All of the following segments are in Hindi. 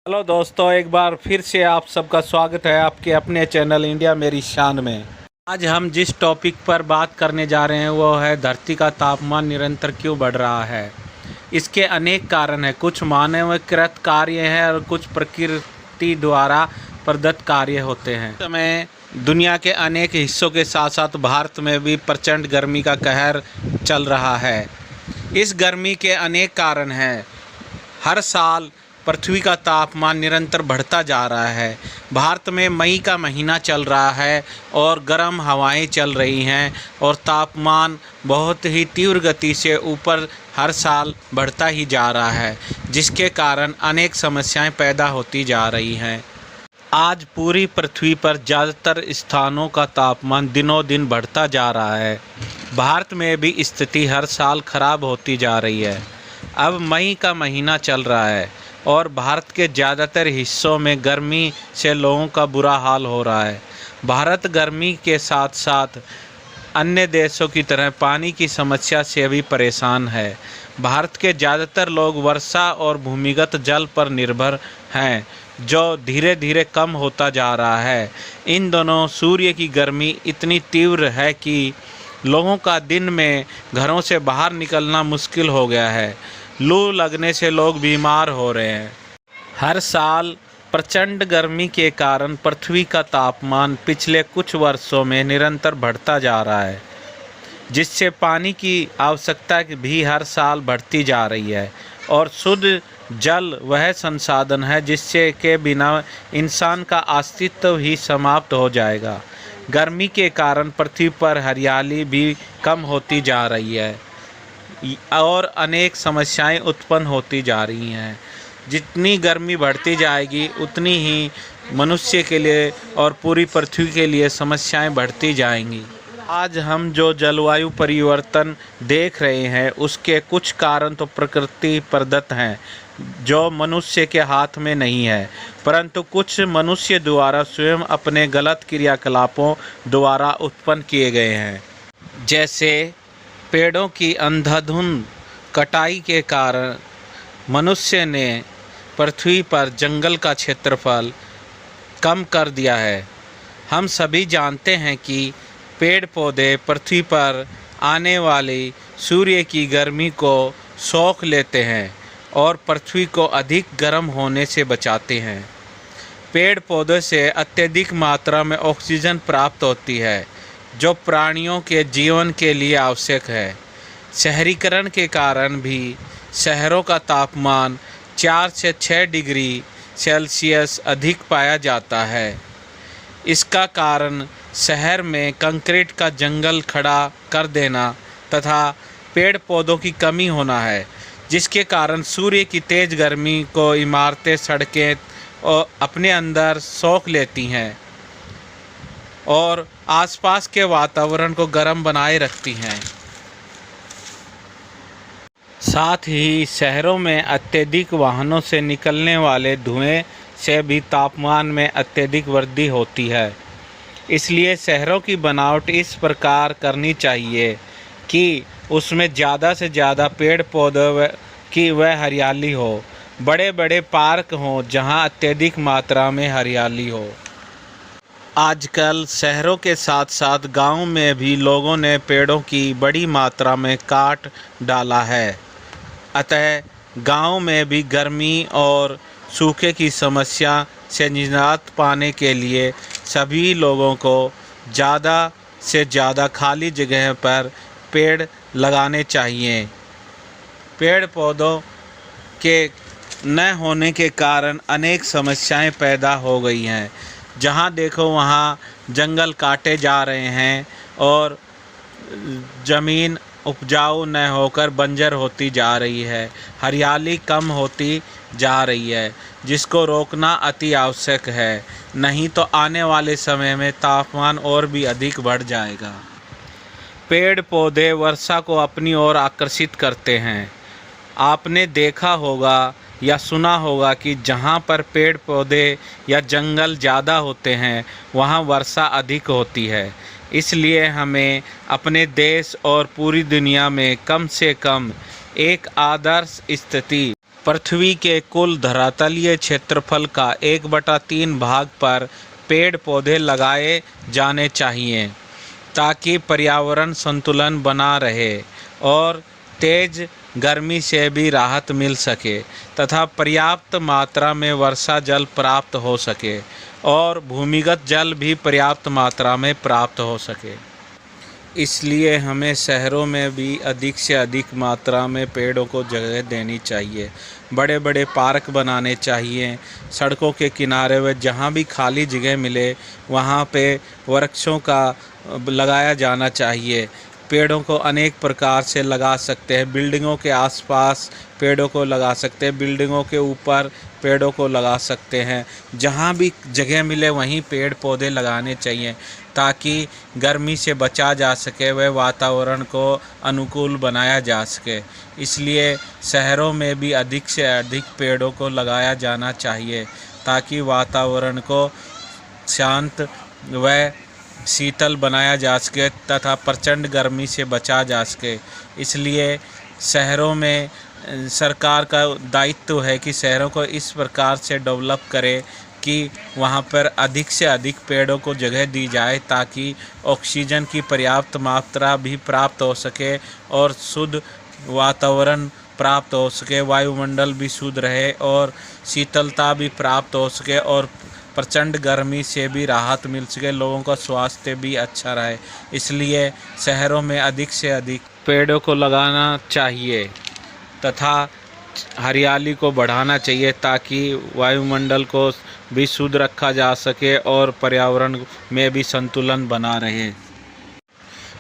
हेलो दोस्तों, एक बार फिर से आप सबका स्वागत है आपके अपने चैनल इंडिया मेरी शान में। आज हम जिस टॉपिक पर बात करने जा रहे हैं वो है धरती का तापमान निरंतर क्यों बढ़ रहा है। इसके अनेक कारण हैं, कुछ मानवकृत कार्य हैं और कुछ प्रकृति द्वारा प्रदत्त कार्य होते हैं। इस समय दुनिया के अनेक हिस्सों के साथ साथ भारत में भी प्रचंड गर्मी का कहर चल रहा है। इस गर्मी के अनेक कारण हैं। हर साल पृथ्वी का तापमान निरंतर बढ़ता जा रहा है। भारत में मई का महीना चल रहा है और गर्म हवाएं चल रही हैं और तापमान बहुत ही तीव्र गति से ऊपर हर साल बढ़ता ही जा रहा है, जिसके कारण अनेक समस्याएं पैदा होती जा रही हैं। आज पूरी पृथ्वी पर ज़्यादातर स्थानों का तापमान दिनों दिन बढ़ता जा रहा है। भारत में भी स्थिति हर साल खराब होती जा रही है। अब मई का महीना चल रहा है और भारत के ज़्यादातर हिस्सों में गर्मी से लोगों का बुरा हाल हो रहा है। भारत गर्मी के साथ साथ अन्य देशों की तरह पानी की समस्या से भी परेशान है। भारत के ज़्यादातर लोग वर्षा और भूमिगत जल पर निर्भर हैं, जो धीरे धीरे कम होता जा रहा है। इन दोनों सूर्य की गर्मी इतनी तीव्र है कि लोगों का दिन में घरों से बाहर निकलना मुश्किल हो गया है। लू लगने से लोग बीमार हो रहे हैं। हर साल प्रचंड गर्मी के कारण पृथ्वी का तापमान पिछले कुछ वर्षों में निरंतर बढ़ता जा रहा है, जिससे पानी की आवश्यकता भी हर साल बढ़ती जा रही है। और शुद्ध जल वह संसाधन है जिससे के बिना इंसान का अस्तित्व ही समाप्त हो जाएगा। गर्मी के कारण पृथ्वी पर हरियाली भी कम होती जा रही है और अनेक समस्याएं उत्पन्न होती जा रही हैं। जितनी गर्मी बढ़ती जाएगी उतनी ही मनुष्य के लिए और पूरी पृथ्वी के लिए समस्याएं बढ़ती जाएंगी। आज हम जो जलवायु परिवर्तन देख रहे हैं उसके कुछ कारण तो प्रकृति प्रदत्त हैं, जो मनुष्य के हाथ में नहीं है, परंतु कुछ मनुष्य द्वारा स्वयं अपने गलत क्रियाकलापों द्वारा उत्पन्न किए गए हैं। जैसे पेड़ों की अंधाधुंध कटाई के कारण मनुष्य ने पृथ्वी पर जंगल का क्षेत्रफल कम कर दिया है। हम सभी जानते हैं कि पेड़ पौधे पृथ्वी पर आने वाली सूर्य की गर्मी को सोख लेते हैं और पृथ्वी को अधिक गर्म होने से बचाते हैं। पेड़ पौधों से अत्यधिक मात्रा में ऑक्सीजन प्राप्त होती है, जो प्राणियों के जीवन के लिए आवश्यक है। शहरीकरण के कारण भी शहरों का तापमान 4 से 6 डिग्री सेल्सियस अधिक पाया जाता है। इसका कारण शहर में कंक्रीट का जंगल खड़ा कर देना तथा पेड़ पौधों की कमी होना है, जिसके कारण सूर्य की तेज़ गर्मी को इमारतें, सड़कें और अपने अंदर सोख लेती हैं और आसपास के वातावरण को गर्म बनाए रखती हैं। साथ ही शहरों में अत्यधिक वाहनों से निकलने वाले धुएं से भी तापमान में अत्यधिक वृद्धि होती है। इसलिए शहरों की बनावट इस प्रकार करनी चाहिए कि उसमें ज़्यादा से ज़्यादा पेड़ पौधों की वह हरियाली हो। बड़े बड़े पार्क हों जहां अत्यधिक मात्रा में हरियाली हो। आजकल शहरों के साथ साथ गांव में भी लोगों ने पेड़ों की बड़ी मात्रा में काट डाला है। अतः गांव में भी गर्मी और सूखे की समस्या से निजात पाने के लिए सभी लोगों को ज़्यादा से ज़्यादा खाली जगह पर पेड़ लगाने चाहिए। पेड़ पौधों के न होने के कारण अनेक समस्याएं पैदा हो गई हैं। जहाँ देखो वहाँ जंगल काटे जा रहे हैं और ज़मीन उपजाऊ न होकर बंजर होती जा रही है। हरियाली कम होती जा रही है, जिसको रोकना अति आवश्यक है, नहीं तो आने वाले समय में तापमान और भी अधिक बढ़ जाएगा। पेड़ पौधे वर्षा को अपनी ओर आकर्षित करते हैं। आपने देखा होगा या सुना होगा कि जहाँ पर पेड़ पौधे या जंगल ज़्यादा होते हैं वहाँ वर्षा अधिक होती है। इसलिए हमें अपने देश और पूरी दुनिया में कम से कम एक आदर्श स्थिति पृथ्वी के कुल धरातलीय क्षेत्रफल का 1/3 भाग पर पेड़ पौधे लगाए जाने चाहिए ताकि पर्यावरण संतुलन बना रहे और तेज गर्मी से भी राहत मिल सके तथा पर्याप्त मात्रा में वर्षा जल प्राप्त हो सके और भूमिगत जल भी पर्याप्त मात्रा में प्राप्त हो सके। इसलिए हमें शहरों में भी अधिक से अधिक मात्रा में पेड़ों को जगह देनी चाहिए। बड़े बड़े पार्क बनाने चाहिए। सड़कों के किनारे व जहाँ भी खाली जगह मिले वहाँ पे वृक्षों का लगाया जाना चाहिए। पेड़ों को अनेक प्रकार से लगा सकते हैं। बिल्डिंगों के आसपास पेड़ों को लगा सकते हैं, बिल्डिंगों के ऊपर पेड़ों को लगा सकते हैं। जहाँ भी जगह मिले वहीं पेड़ पौधे लगाने चाहिए ताकि गर्मी से बचा जा सके व वातावरण को अनुकूल बनाया जा सके। इसलिए शहरों में भी अधिक से अधिक पेड़ों को लगाया जाना चाहिए ताकि वातावरण को शांत व शीतल बनाया जा सके तथा प्रचंड गर्मी से बचा जा सके। इसलिए शहरों में सरकार का दायित्व है कि शहरों को इस प्रकार से डेवलप करे कि वहाँ पर अधिक से अधिक पेड़ों को जगह दी जाए ताकि ऑक्सीजन की पर्याप्त मात्रा भी प्राप्त हो सके और शुद्ध वातावरण प्राप्त हो सके, वायुमंडल भी शुद्ध रहे और शीतलता भी प्राप्त हो सके और प्रचंड गर्मी से भी राहत मिल सके, लोगों का स्वास्थ्य भी अच्छा रहे। इसलिए शहरों में अधिक से अधिक पेड़ों को लगाना चाहिए तथा हरियाली को बढ़ाना चाहिए ताकि वायुमंडल को भी शुद्ध रखा जा सके और पर्यावरण में भी संतुलन बना रहे।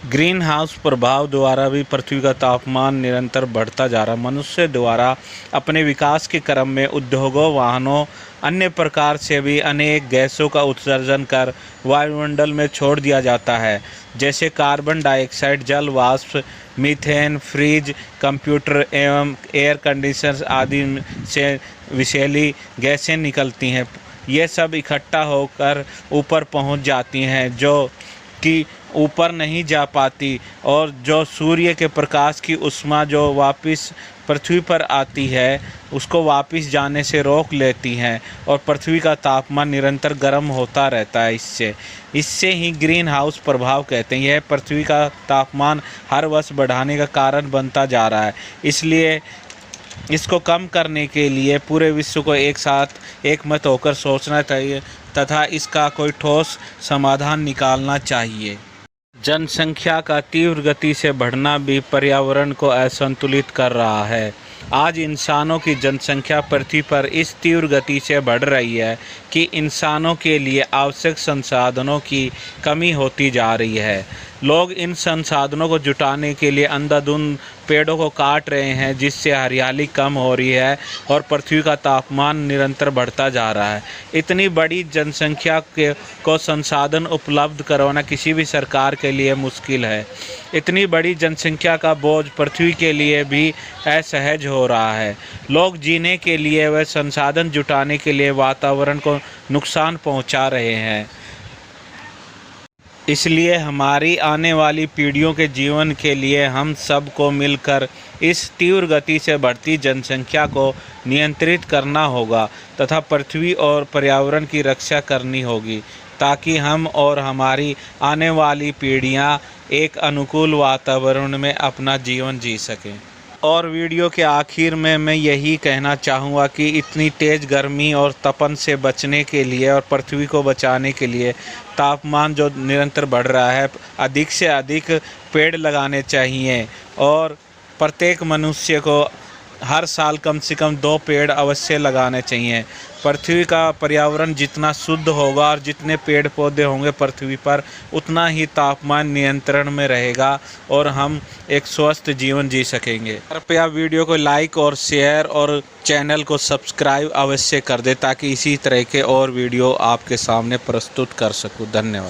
ग्रीन हाउस प्रभाव द्वारा भी पृथ्वी का तापमान निरंतर बढ़ता जा रहा है। मनुष्य द्वारा अपने विकास के क्रम में उद्योगों, वाहनों, अन्य प्रकार से भी अनेक गैसों का उत्सर्जन कर वायुमंडल में छोड़ दिया जाता है, जैसे कार्बन डाइऑक्साइड, जल वाष्प, मीथेन, फ्रिज, कंप्यूटर एवं एयर कंडीशनर आदि से विषैली गैसें निकलती हैं। ये सब इकट्ठा होकर ऊपर पहुंच जाती हैं जो कि ऊपर नहीं जा पाती और जो सूर्य के प्रकाश की ऊष्मा जो वापस पृथ्वी पर आती है उसको वापस जाने से रोक लेती हैं और पृथ्वी का तापमान निरंतर गर्म होता रहता है। इससे ही ग्रीन हाउस प्रभाव कहते हैं। यह पृथ्वी का तापमान हर वर्ष बढ़ाने का कारण बनता जा रहा है। इसलिए इसको कम करने के लिए पूरे विश्व को एक साथ एकमत होकर सोचना चाहिए तथा इसका कोई ठोस समाधान निकालना चाहिए। जनसंख्या का तीव्र गति से बढ़ना भी पर्यावरण को असंतुलित कर रहा है। आज इंसानों की जनसंख्या पृथ्वी पर इस तीव्र गति से बढ़ रही है कि इंसानों के लिए आवश्यक संसाधनों की कमी होती जा रही है। लोग इन संसाधनों को जुटाने के लिए अंधाधुंध पेड़ों को काट रहे हैं, जिससे हरियाली कम हो रही है और पृथ्वी का तापमान निरंतर बढ़ता जा रहा है। इतनी बड़ी जनसंख्या को संसाधन उपलब्ध करवाना किसी भी सरकार के लिए मुश्किल है। इतनी बड़ी जनसंख्या का बोझ पृथ्वी के लिए भी असहज हो रहा है। लोग जीने के लिए व संसाधन जुटाने के लिए वातावरण को नुकसान पहुंचा रहे हैं। इसलिए हमारी आने वाली पीढ़ियों के जीवन के लिए हम सबको मिलकर इस तीव्र गति से बढ़ती जनसंख्या को नियंत्रित करना होगा तथा पृथ्वी और पर्यावरण की रक्षा करनी होगी ताकि हम और हमारी आने वाली पीढ़ियां एक अनुकूल वातावरण में अपना जीवन जी सकें। और वीडियो के आखिर में मैं यही कहना चाहूँगा कि इतनी तेज़ गर्मी और तपन से बचने के लिए और पृथ्वी को बचाने के लिए तापमान जो निरंतर बढ़ रहा है, अधिक से अधिक पेड़ लगाने चाहिए और प्रत्येक मनुष्य को हर साल कम से कम 2 पेड़ अवश्य लगाने चाहिए। पृथ्वी का पर्यावरण जितना शुद्ध होगा और जितने पेड़ पौधे होंगे पृथ्वी पर, उतना ही तापमान नियंत्रण में रहेगा और हम एक स्वस्थ जीवन जी सकेंगे। कृपया वीडियो को लाइक और शेयर और चैनल को सब्सक्राइब अवश्य कर दें ताकि इसी तरह के और वीडियो आपके सामने प्रस्तुत कर सकूं। धन्यवाद।